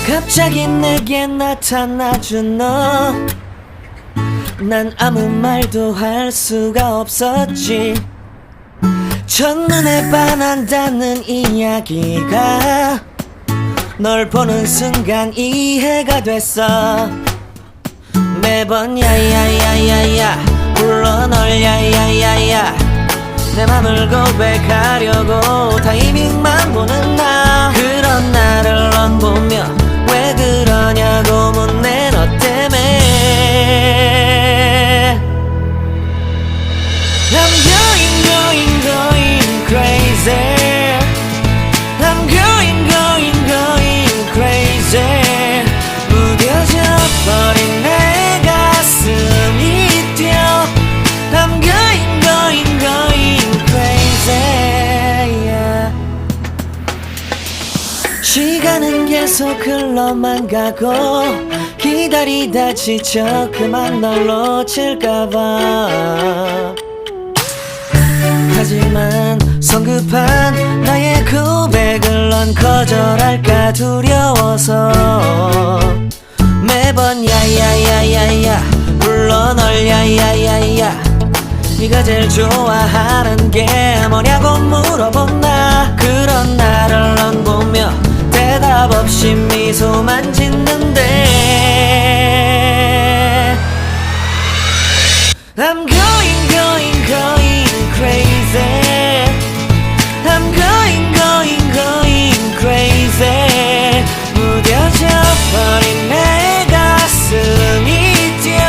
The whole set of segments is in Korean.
갑자기 내게 나타나준 너, 난 아무 말도 할 수가 없었지. 첫눈에 반한다는 이야기가 널 보는 순간 이해가 됐어. 매번 야야야야야 불러 널 야야야야, 내 맘을 고백하려고 타이밍만 보는 나. 그런 나를 넌 보며 왜 그러냐고 묻네. 너 때문에 I'm going crazy. I'm going crazy. 무뎌져 버린 내 가슴이 뛰어. I'm going crazy, yeah. 시간은 계속 흘러만 가고 기다리다 지쳐 그만 널 놓칠까봐. 하지만 성급한 나의 고백을 넌 거절할까 두려워서 매번 야야야야야 불러 널 야야야야. 네가 제일 좋아하는 게 뭐냐고 물어본 나. 그런 나를 넌 보며 대답 없이 미소만 짓는데 I'm going crazy. I'm going crazy. 무뎌져 버린 내 가슴이 뛰어.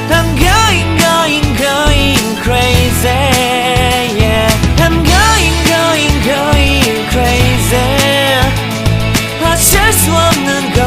I'm going crazy, yeah. I'm going crazy. 어쩔 수 없는 걸